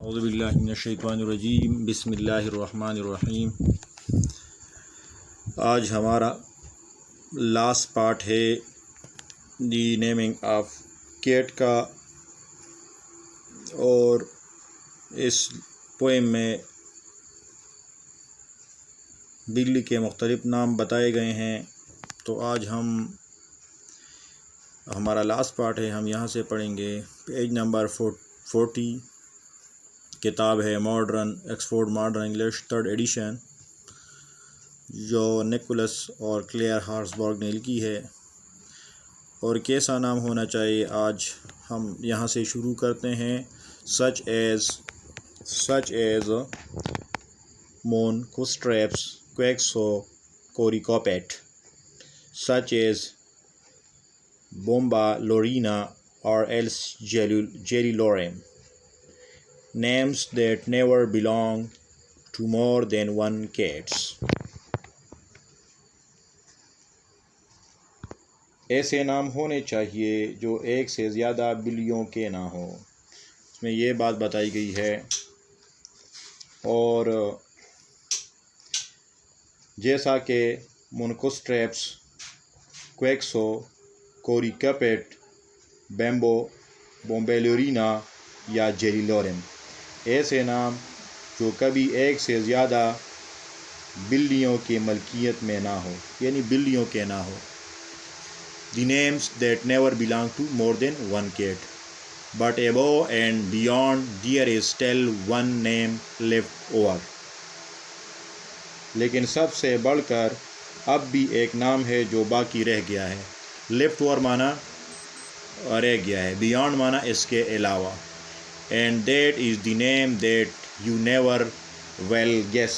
اعوذ باللہ من الشیطان الرجیم، بسم اللہ الرحمن الرحیم۔ آج ہمارا لاسٹ پارٹ ہے دی نیمنگ آف کیٹ کا، اور اس پوئم میں بلی کے مختلف نام بتائے گئے ہیں۔ تو آج ہمارا لاسٹ پارٹ ہے، ہم یہاں سے پڑھیں گے پیج نمبر 40۔ کتاب ہے modern Oxford modern English 3rd edition, جو نیکولس اور کلیئر ہارسبرگ نے لکھی ہے۔ اور کیسا نام ہونا چاہیے، آج ہم یہاں سے شروع کرتے ہیں۔ such as Monocostraps quaxocoricopate, such as Bomba lorina or else Jelly lorem. Names that never belong to more than one cats. ایسے نام ہونے چاہیے جو ایک سے زیادہ بلیوں کے نہ ہوں، اس میں یہ بات بتائی گئی ہے۔ اور جیسا کہ مونوکوسٹریپس، کویکسوکوریکپیٹ، بومبیلورینا یا جیلی لورم، ایسے نام جو کبھی ایک سے زیادہ بلیوں کی ملکیت میں نہ ہو، یعنی بلیوں کے نہ ہو۔ The names that never belong to more than one cat, but above and beyond there is still one name left over. لیکن سب سے بڑھ کر اب بھی ایک نام ہے جو باقی رہ گیا ہے۔ left over مانا رہ گیا ہے، beyond مانا اس کے علاوہ، and that is the name that you never will guess.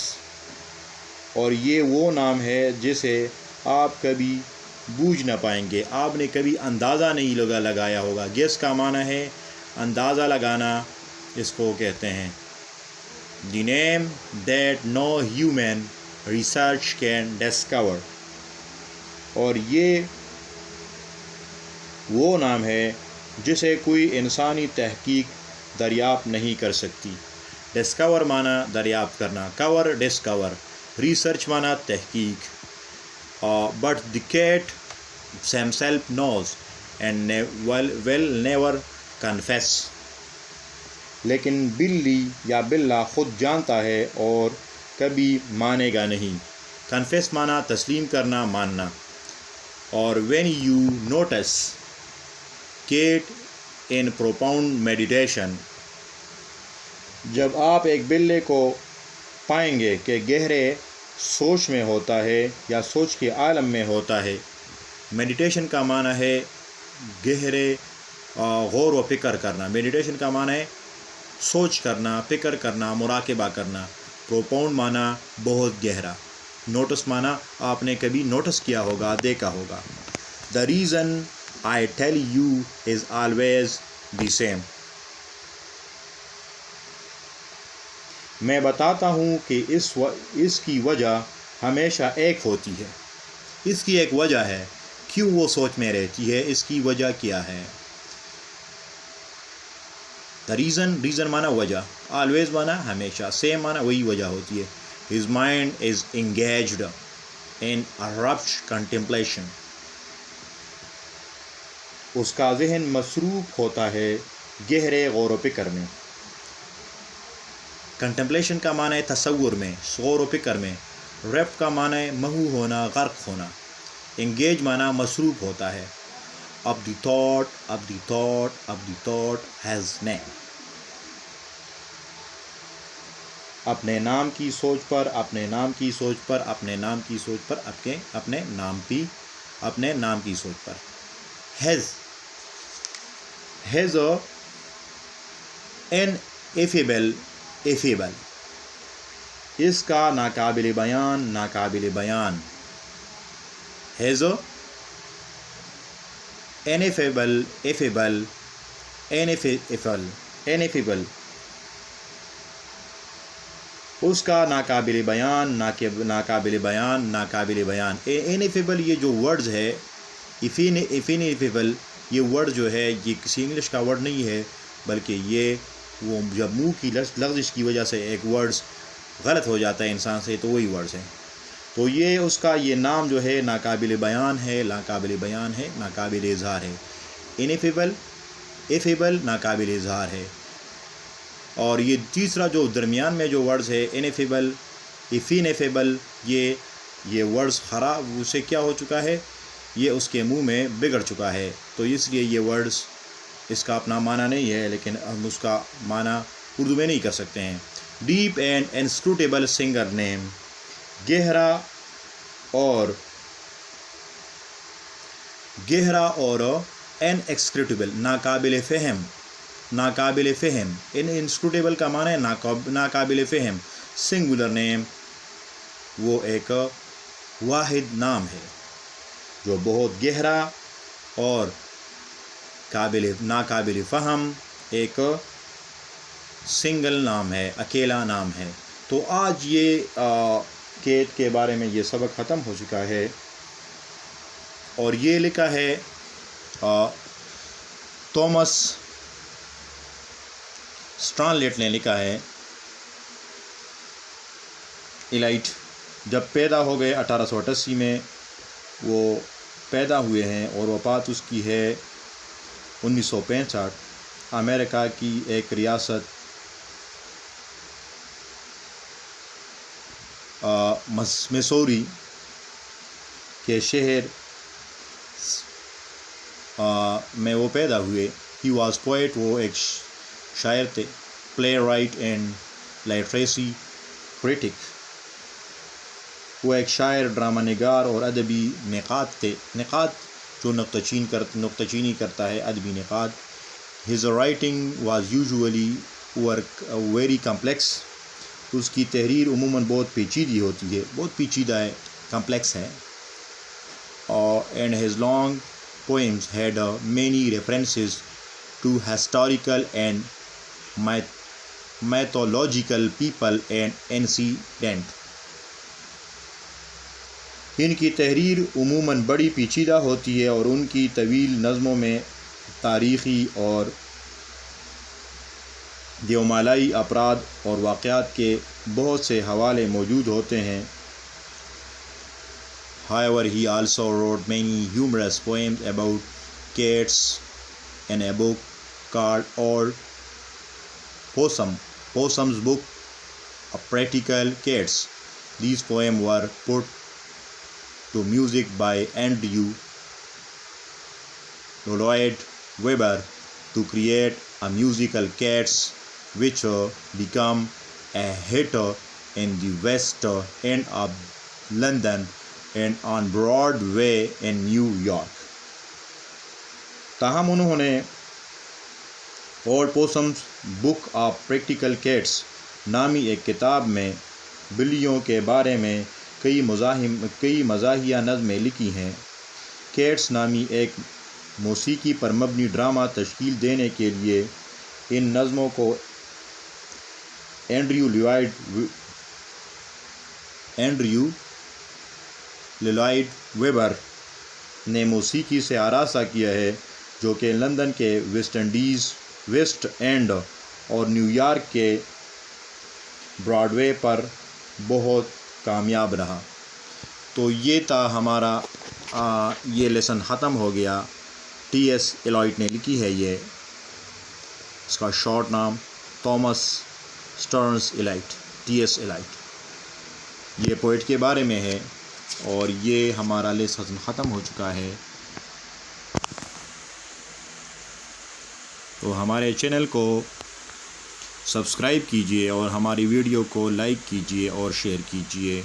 اور یہ وہ نام ہے جسے آپ کبھی بوجھ نہ پائیں گے، آپ نے کبھی اندازہ نہیں لگایا ہوگا۔ گیس کا معنی ہے اندازہ لگانا، اس کو کہتے ہیں۔ The name that no human research can discover. اور یہ وہ نام ہے جسے کوئی انسانی تحقیق دریافت نہیں کر سکتی۔ ڈسکور معنی دریافت کرنا، کور ڈسکور، ریسرچ معنی تحقیق۔ But the cat himself knows and will never confess. لیکن بلی یا بلا خود جانتا ہے اور کبھی مانے گا نہیں۔ کنفیس مانا تسلیم کرنا، ماننا۔ اور when you notice cat in profound meditation، جب آپ ایک بلے کو پائیں گے کہ گہرے سوچ میں ہوتا ہے یا سوچ کے عالم میں ہوتا ہے۔ میڈیٹیشن کا معنی ہے گہرے غور و فکر کرنا۔ میڈیٹیشن کا معنی ہے سوچ کرنا، فکر کرنا، مراقبہ کرنا۔ پروپاؤنڈ معنی بہت گہرا۔ نوٹس معنی آپ نے کبھی نوٹس کیا ہوگا، دیکھا ہوگا۔ The reason I tell you is always the same. میں بتاتا ہوں کہ اس کی وجہ ہمیشہ ایک ہوتی ہے۔ اس کی ایک وجہ ہے، کیوں وہ سوچ میں رہتی ہے، اس کی وجہ کیا ہے۔ The reason مانا وجہ، always مانا ہمیشہ، same مانا وہی وجہ ہوتی ہے۔ His mind is engaged in a rapt contemplation. اس کا ذہن مصروف ہوتا ہے گہرے غور و فکر میں۔ کنٹمپلیشن کا معنی ہے تصور میں، غور و فکر میں۔ ریپٹ کا معنی ہے محو ہونا، غرق ہونا۔ انگیج معنی مصروف ہوتا ہے۔ of the thought has name. اپنے نام کی سوچ پر، اپنے نام کی سوچ پر، اپنے نام کی سوچ پر، اپنے نام کی سوچ پر۔ has ineffable. اس کا ناقابل بیان۔ has ineffable. اس کا ناقابل بیان۔ ineffable یہ جو ورڈز ہے، ineffable یہ ورڈ جو ہے، یہ کسی انگلش کا ورڈ نہیں ہے، بلکہ یہ وہ جب منہ کی لغزش کی وجہ سے ایک ورڈز غلط ہو جاتا ہے انسان سے، تو وہی ورڈز ہیں. تو یہ اس کا یہ نام جو ہے ناقابل بیان ہے، ناقابل اظہار ہے. ایفیبل ناقابل اظہار ہے. اور یہ تیسرا جو درمیان میں جو ورڈز ہے انیفیبل، یہ ورڈز خراب، اسے کیا ہو چکا ہے، یہ اس کے منہ میں بگڑ چکا ہے. تو اس لیے یہ ورڈز اس کا اپنا معنی نہیں ہے، لیکن ہم اس کا معنی اردو میں نہیں کر سکتے ہیں. ڈیپ اینڈ انسکروٹیبل سنگر نیم، گہرا اور انسکروٹیبل ناقابل فہم. انسکروٹیبل کا معنی ہے ناقابل فہم. سنگولر نیم، وہ ایک واحد نام ہے جو بہت گہرا اور ناقابل فہم، ایک سنگل نام ہے، اکیلا نام ہے. تو آج یہ کیٹ کے بارے میں یہ سبق ختم ہو چکا ہے، اور یہ لکھا ہے تومس اسٹرانلیٹ نے لکھا ہے. ایلائٹ جب پیدا ہو گئے 1888 میں وہ پیدا ہوئے ہیں، اور وفات اس کی ہے 1965. امریکہ کی ایک ریاست مسوری کے شہر میں وہ پیدا ہوئے. ہی واز پوئٹ، وہ ایک شاعر تھے. پلے رائٹ اینڈ لٹریسی کریٹک، وہ ایک شاعر، ڈرامہ نگار اور ادبی نقاد تھے. نقاد جو نقطہ چینی کرتا ہے، ادبی نقاد. His writing was usually very complex, اس کی تحریر عموماً بہت پیچیدہ ہوتی ہے، بہت پیچیدہ ہے، کمپلیکس ہے. And his long poems had many references to historical and mythological people and incidents. ان کی تحریر عموماً بڑی پیچیدہ ہوتی ہے، اور ان کی طویل نظموں میں تاریخی اور دیومالائی افراد اور واقعات کے بہت سے حوالے موجود ہوتے ہیں. However, he also wrote many humorous poems about cats in a book called Old Possum's Book of Practical Cats. These poems were put to music by Andrew Lloyd Webber to create a musical Cats, which became a hit in the West End of London and on Broadway in New York. تاہم انہوں نے Old Possum's Book of Practical Cats نامی ایک کتاب میں بلیوں کے بارے میں کئی مزاحیہ نظمیں لکھی ہیں. کیٹس نامی ایک موسیقی پر مبنی ڈرامہ تشکیل دینے کے لیے ان نظموں کو اینڈریو للائڈ ویبر نے موسیقی سے آراستہ کیا ہے، جو کہ لندن کے ویسٹ اینڈ اور نیو یارک کے براڈوے پر بہت کامیاب رہا. تو یہ تھا ہمارا یہ لیسن ختم ہو گیا. ٹی ایس ایلائٹ نے لکھی ہے یہ، اس کا شارٹ نام تومس اسٹرنز ایلائٹ، ٹی ایس ایلائٹ. یہ پوئٹ کے بارے میں ہے، اور یہ ہمارا لیسن ختم ہو چکا ہے. تو ہمارے چینل کو سبسکرائب کیجئے اور ہماری ویڈیو کو لائک کیجئے اور شیئر کیجئے.